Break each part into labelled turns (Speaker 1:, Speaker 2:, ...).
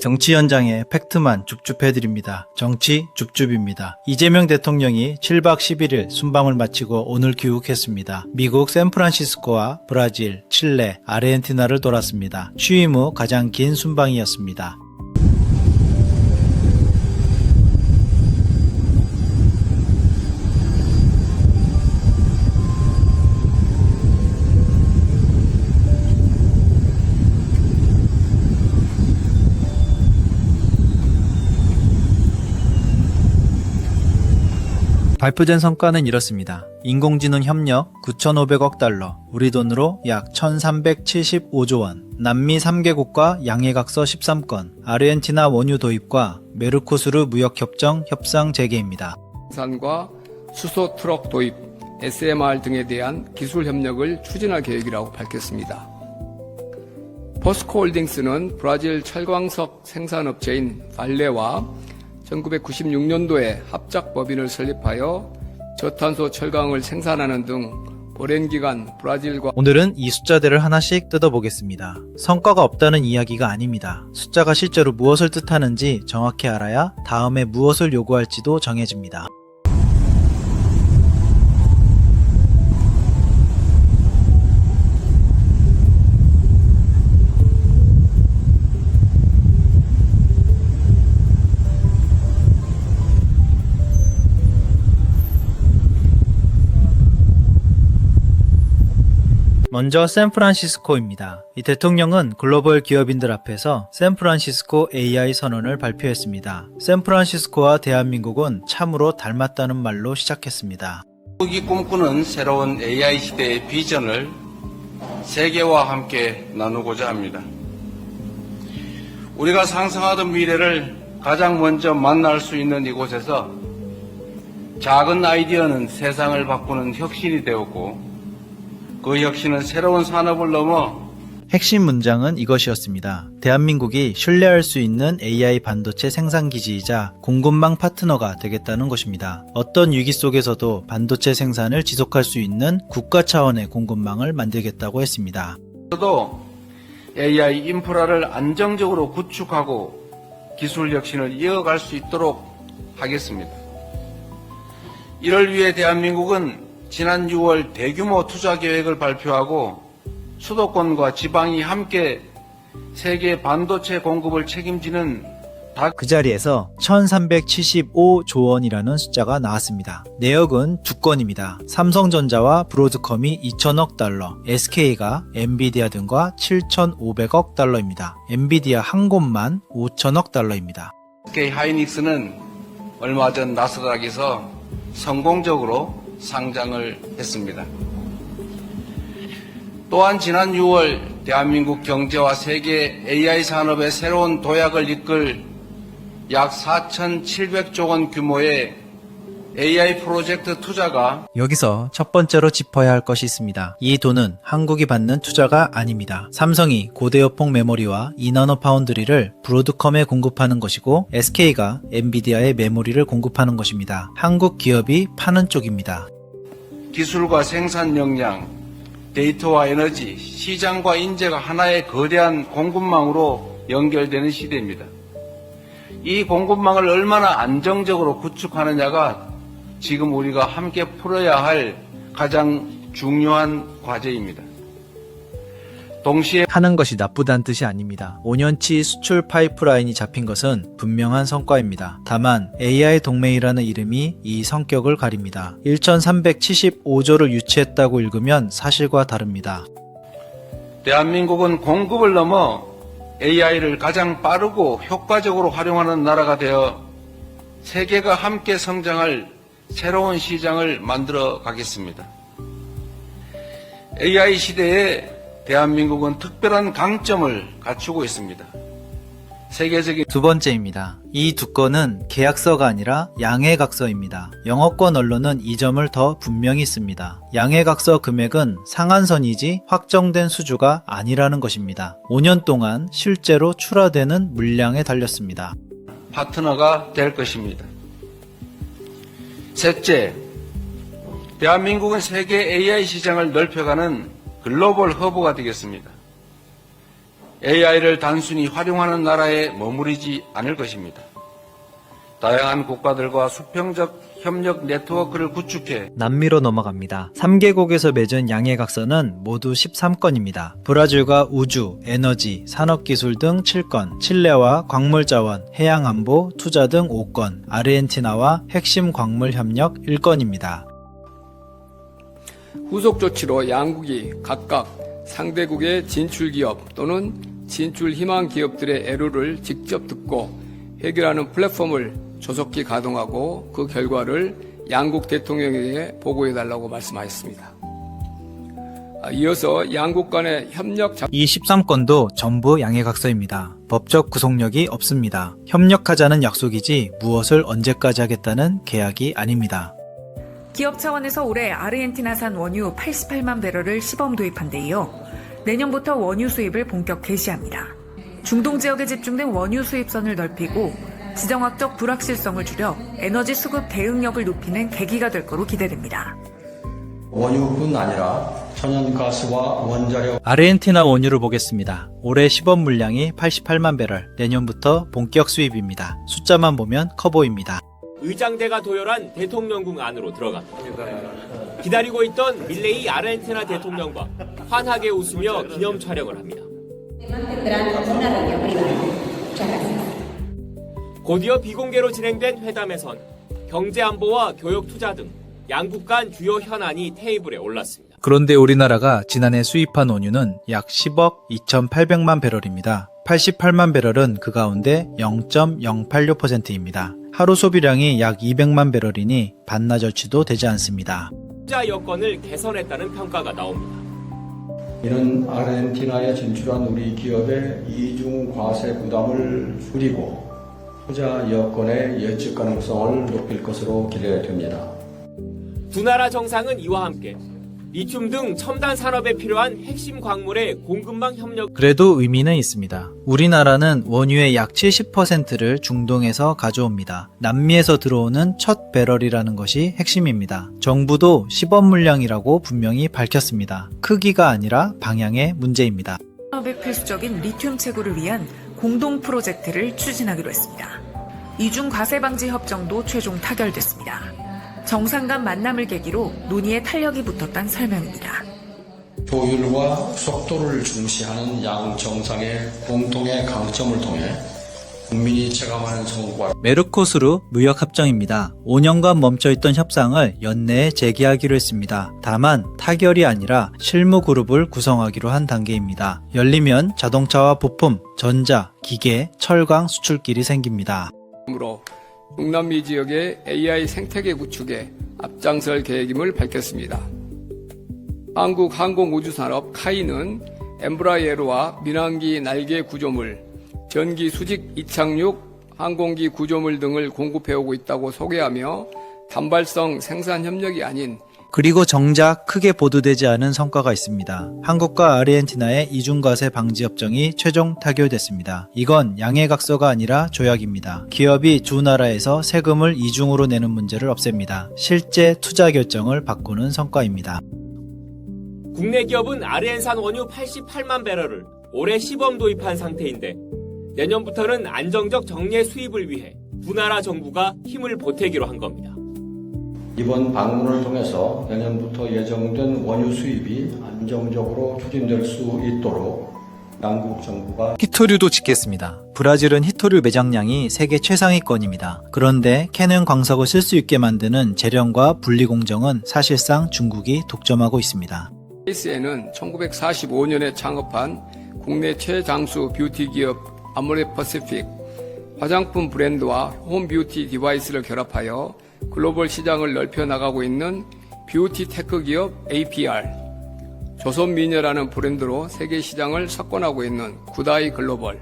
Speaker 1: 정치 현장에 팩트만 줍줍해드립니다. 정치 줍줍입니다. 이재명 대통령이 7박 11일 순방을 마치고 오늘 귀국했습니다. 미국 샌프란시스코와 브라질, 칠레, 아르헨티나를 돌았습니다. 취임 후 가장 긴 순방이었습니다. 발표된 성과는 이렇습니다. 인공지능 협력 9,500억 달러, 우리 돈으로 약 1,375조 원, 남미 3개국과 양해각서 13건, 아르헨티나 원유 도입과 메르코수르 무역협정 협상 재개입니다.
Speaker 2: 생산과 수소 트럭 도입, SMR 등에 대한 기술 협력을 추진할 계획이라고 밝혔습니다. 포스코 홀딩스는 브라질 철광석 생산업체인 발레와 1996년도에 합작법인을 설립하여 저탄소 철강을 생산하는 등 오랜 기간 브라질과
Speaker 1: 오늘은 이 숫자들을 하나씩 뜯어보겠습니다. 성과가 없다는 이야기가 아닙니다. 숫자가 실제로 무엇을 뜻하는지 정확히 알아야 다음에 무엇을 요구할지도 정해집니다. 먼저 샌프란시스코입니다. 이 대통령은 글로벌 기업인들 앞에서 샌프란시스코 AI 선언을 발표했습니다. 샌프란시스코와 대한민국은 참으로 닮았다는 말로 시작했습니다.
Speaker 3: 한국이 꿈꾸는 새로운 AI 시대의 비전을 세계와 함께 나누고자 합니다. 우리가 상상하던 미래를 가장 먼저 만날 수 있는 이곳에서 작은 아이디어는 세상을 바꾸는 혁신이 되었고 그 혁신은 새로운 산업을 넘어
Speaker 1: 핵심 문장은 이것이었습니다. 대한민국이 신뢰할 수 있는 AI 반도체 생산기지이자 공급망 파트너가 되겠다는 것입니다. 어떤 위기 속에서도 반도체 생산을 지속할 수 있는 국가 차원의 공급망을 만들겠다고 했습니다.
Speaker 3: 또 AI 인프라를 안정적으로 구축하고 기술 혁신을 이어갈 수 있도록 하겠습니다. 이를 위해 대한민국은 지난 6월 대규모 투자 계획을 발표하고 수도권과 지방이 함께 세계 반도체 공급을 책임지는
Speaker 1: 그 자리에서 1375조 원이라는 숫자가 나왔습니다. 내역은 두 건입니다. 삼성전자와 브로드컴이 2천억 달러, SK가 엔비디아 등과 7,500억 달러입니다. 엔비디아 한 곳만 5천억 달러입니다.
Speaker 3: SK 하이닉스는 얼마 전 나스닥에서 성공적으로 상장을 했습니다. 또한 지난 6월 대한민국 경제와 세계 AI 산업의 새로운 도약을 이끌 약 4,700조 원 규모의 AI 프로젝트 투자가
Speaker 1: 여기서 첫 번째로 짚어야 할 것이 있습니다. 이 돈은 한국이 받는 투자가 아닙니다. 삼성이 고대역폭 메모리와 2나노 파운드리를 브로드컴에 공급하는 것이고 SK가 엔비디아의 메모리를 공급하는 것입니다. 한국 기업이 파는 쪽입니다.
Speaker 3: 기술과 생산 역량, 데이터와 에너지, 시장과 인재가 하나의 거대한 공급망으로 연결되는 시대입니다. 이 공급망을 얼마나 안정적으로 구축하느냐가 지금 우리가 함께 풀어야 할 가장 중요한 과제입니다. 동시에
Speaker 1: 하는 것이 나쁘다는 뜻이 아닙니다. 5년치 수출 파이프라인이 잡힌 것은 분명한 성과입니다. 다만 AI 동맹이라는 이름이 이 성격을 가립니다. 1375조를 유치했다고 읽으면 사실과 다릅니다.
Speaker 3: 대한민국은 공급을 넘어 AI를 가장 빠르고 효과적으로 활용하는 나라가 되어 세계가 함께 성장할 새로운 시장을 만들어 가겠습니다. AI 시대에 대한민국은 특별한 강점을 갖추고 있습니다. 세계적인
Speaker 1: 두 번째입니다. 이 두 건은 계약서가 아니라 양해각서입니다. 영어권 언론은 이 점을 더 분명히 씁니다. 양해각서 금액은 상한선이지 확정된 수주가 아니라는 것입니다. 5년 동안 실제로 출하되는 물량에 달렸습니다.
Speaker 3: 파트너가 될 것입니다. 셋째, 대한민국은 세계 AI 시장을 넓혀가는 글로벌 허브가 되겠습니다. AI를 단순히 활용하는 나라에 머무르지 않을 것입니다. 다양한 국가들과 수평적 협력 네트워크를 구축해
Speaker 1: 남미로 넘어갑니다. 3개국에서 맺은 양해각서는 모두 13건입니다. 브라질과 우주, 에너지, 산업기술 등 7건, 칠레와 광물자원, 해양안보, 투자 등 5건, 아르헨티나와 핵심 광물 협력 1건입니다.
Speaker 2: 후속 조치로 양국이 각각 상대국의 진출 기업 또는 진출 희망 기업들의 애로를 직접 듣고 해결하는 플랫폼을 조속히 가동하고 그 결과를 양국 대통령에게 보고해달라고 말씀하셨습니다. 이어서 양국 간의 협력
Speaker 1: 이 13건도 전부 양해각서입니다. 법적 구속력이 없습니다. 협력하자는 약속이지 무엇을 언제까지 하겠다는 계약이 아닙니다.
Speaker 4: 기업 차원에서 올해 아르헨티나산 원유 88만 배럴을 시범 도입한 데 이어 내년부터 원유 수입을 본격 개시합니다. 중동 지역에 집중된 원유 수입선을 넓히고 지정학적 불확실성을 줄여 에너지 수급 대응력을 높이는 계기가 될 거로 기대됩니다.
Speaker 5: 원유뿐 아니라 천연가스와 원자력
Speaker 1: 아르헨티나 원유를 보겠습니다. 올해 시범 물량이 88만 배럴, 내년부터 본격 수입입니다. 숫자만 보면 커 보입니다.
Speaker 6: 의장대가 도열한 대통령궁 안으로 들어갑니다. 기다리고 있던 밀레이 아르헨티나 대통령과 환하게 웃으며 기념 촬영을 합니다. 곧이어 비공개로 진행된 회담에선 경제안보와 교역투자 등 양국 간 주요 현안이 테이블에 올랐습니다.
Speaker 1: 그런데 우리나라가 지난해 수입한 원유는 약 10억 2,800만 배럴입니다. 88만 배럴은 그 가운데 0.086%입니다. 하루 소비량이 약 200만 배럴이니 반나절치도 되지 않습니다.
Speaker 6: 투자 여건을 개선했다는 평가가 나옵니다.
Speaker 5: 이는 아르헨티나에 진출한 우리 기업의 이중 과세 부담을 줄이고 투자 여건의 예측 가능성을 높일 것으로 기대됩니다.
Speaker 6: 두 나라 정상은 이와 함께 리튬 등 첨단 산업에 필요한 핵심 광물의 공급망 협력
Speaker 1: 그래도 의미는 있습니다. 우리나라는 원유의 약 70%를 중동에서 가져옵니다. 남미에서 들어오는 첫 배럴이라는 것이 핵심입니다. 정부도 시범 물량이라고 분명히 밝혔습니다. 크기가 아니라 방향의 문제입니다.
Speaker 4: 산업에 필수적인 리튬 채굴을 위한 공동 프로젝트를 추진하기로 했습니다. 이중 과세 방지 협정도 최종 타결됐습니다. 정상 간 만남을 계기로 논의에 탄력이 붙었다는 설명입니다.
Speaker 5: 효율과 속도를 중시하는 양 정상의 공통의 강점을 통해 국민이 체감하는 성과
Speaker 1: 메르코스루 무역합정입니다. 5년간 멈춰있던 협상을 연내에 재개하기로 했습니다. 다만 타결이 아니라 실무그룹을 구성하기로 한 단계입니다. 열리면 자동차와 부품, 전자, 기계, 철강 수출길이 생깁니다.
Speaker 2: 으로 중남미 지역의 AI 생태계 구축에 앞장설 계획임을 밝혔습니다. 한국 항공우주산업 카이는 엠브라이에르와 민항기 날개 구조물, 전기 수직 이착륙 항공기 구조물 등을 공급해오고 있다고 소개하며 단발성 생산 협력이 아닌
Speaker 1: 그리고 정작 크게 보도되지 않은 성과가 있습니다. 한국과 아르헨티나의 이중과세 방지 협정이 최종 타결됐습니다. 이건 양해각서가 아니라 조약입니다. 기업이 두 나라에서 세금을 이중으로 내는 문제를 없앱니다. 실제 투자 결정을 바꾸는 성과입니다.
Speaker 6: 국내 기업은 아르헨산 원유 88만 배럴을 올해 시범 도입한 상태인데 내년부터는 안정적 정례 수입을 위해 두 나라 정부가 힘을 보태기로 한 겁니다.
Speaker 5: 이번 방문을 통해서 내년부터 예정된 원유 수입이 안정적으로 추진될 수 있도록 양국 정부가
Speaker 1: 히토류도 짓겠습니다. 브라질은 히토류 매장량이 세계 최상위권입니다. 그런데 캐는 광석을 쓸 수 있게 만드는 재련과 분리 공정은 사실상 중국이 독점하고 있습니다.
Speaker 2: 케이스에는 1945년에 창업한 국내 최장수 뷰티 기업 아모레 퍼시픽, 화장품 브랜드와 홈 뷰티 디바이스를 결합하여 글로벌 시장을 넓혀 나가고 있는 뷰티 테크 기업 APR, 조선미녀라는 브랜드로 세계 시장을 석권하고 있는 구다이 글로벌.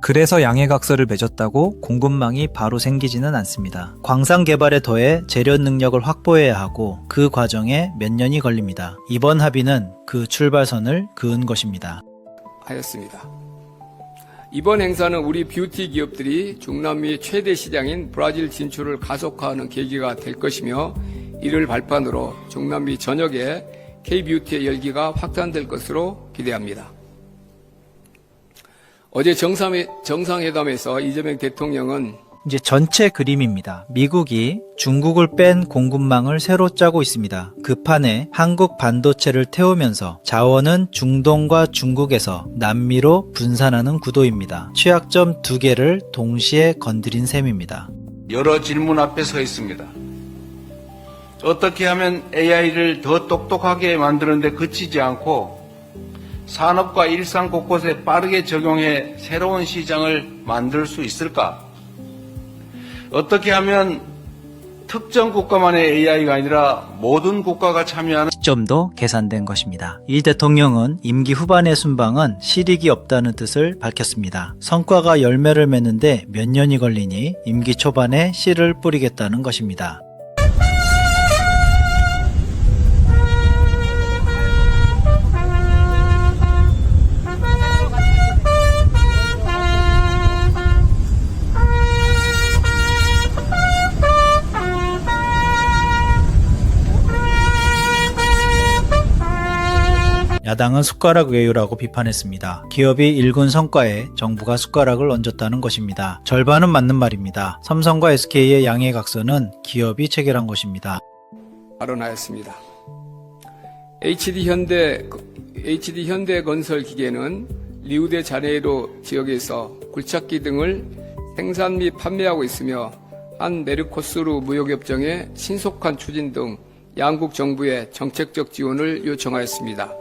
Speaker 1: 그래서 양해각서를 맺었다고 공급망이 바로 생기지는 않습니다. 광산 개발에 더해 재련 능력을 확보해야 하고 그 과정에 몇 년이 걸립니다. 이번 합의는 그 출발선을 그은 것입니다.
Speaker 2: 하였습니다. 이번 행사는 우리 뷰티 기업들이 중남미 최대 시장인 브라질 진출을 가속화하는 계기가 될 것이며 이를 발판으로 중남미 전역에 K-뷰티의 열기가 확산될 것으로 기대합니다. 어제 정상회담에서 이재명 대통령은
Speaker 1: 이제 전체 그림입니다. 미국이 중국을 뺀 공급망을 새로 짜고 있습니다. 그 판에 한국 반도체를 태우면서 자원은 중동과 중국에서 남미로 분산하는 구도입니다. 취약점 두 개를 동시에 건드린 셈입니다.
Speaker 3: 여러 질문 앞에 서 있습니다. 어떻게 하면 AI를 더 똑똑하게 만드는데 그치지 않고 산업과 일상 곳곳에 빠르게 적용해 새로운 시장을 만들 수 있을까? 어떻게 하면 특정 국가만의 AI가 아니라 모든 국가가 참여하는
Speaker 1: 시점도 계산된 것입니다. 이 대통령은 임기 후반의 순방은 실익이 없다는 뜻을 밝혔습니다. 성과가 열매를 맺는데 몇 년이 걸리니 임기 초반에 씨를 뿌리겠다는 것입니다. 야당은 숟가락 외유라고 비판했습니다. 기업이 일군 성과에 정부가 숟가락을 얹었다는 것입니다. 절반은 맞는 말입니다. 삼성과 SK의 양해각서는 기업이 체결한 것입니다.
Speaker 2: 발언하였습니다. HD 현대건설 기계는 리우데자네이루 지역에서 굴착기 등을 생산 및 판매하고 있으며 한 메르코스루 무역협정의 신속한 추진 등 양국 정부의 정책적 지원을 요청하였습니다.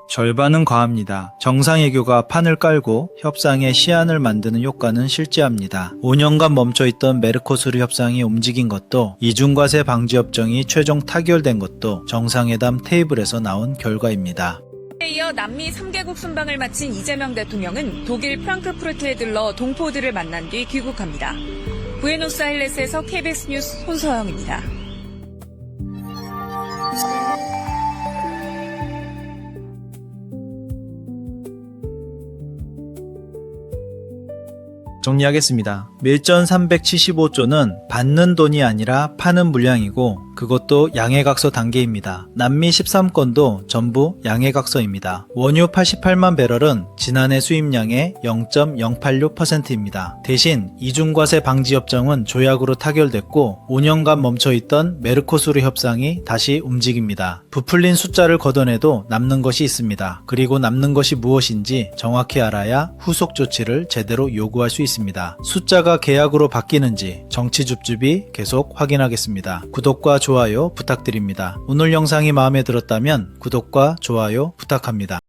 Speaker 1: 절반은 과합니다. 정상외교가 판을 깔고 협상의 시안을 만드는 효과는 실제합니다. 5년간 멈춰있던 메르코스르 협상이 움직인 것도 이중과세 방지협정이 최종 타결된 것도 정상회담 테이블에서 나온 결과입니다.
Speaker 4: 이어 남미 3개국 순방을 마친 이재명 대통령은 독일 프랑크푸르트에 들러 동포들을 만난 뒤 귀국합니다. 부에노스아이레스에서 KBS 뉴스 손서영입니다. 정리하겠습니다. 밀전 375조는 받는 돈이 아니라 파는 물량이고 그것도 양해각서 단계입니다. 남미 13건도 전부 양해각서입니다. 원유 88만 배럴은 지난해 수입량의 0.086%입니다. 대신 이중과세 방지협정은 조약으로 타결됐고 5년간 멈춰있던 메르코스르 협상이 다시 움직입니다. 부풀린 숫자를 걷어내도 남는 것이 있습니다. 그리고 남는 것이 무엇인지 정확히 알아야 후속 조치를 제대로 요구할 수 있습니다. 숫자가 계약으로 바뀌는지 정치줍줍이 계속 확인하겠습니다. 구독과 좋아요 부탁드립니다. 오늘 영상이 마음에 들었다면 구독과 좋아요 부탁합니다.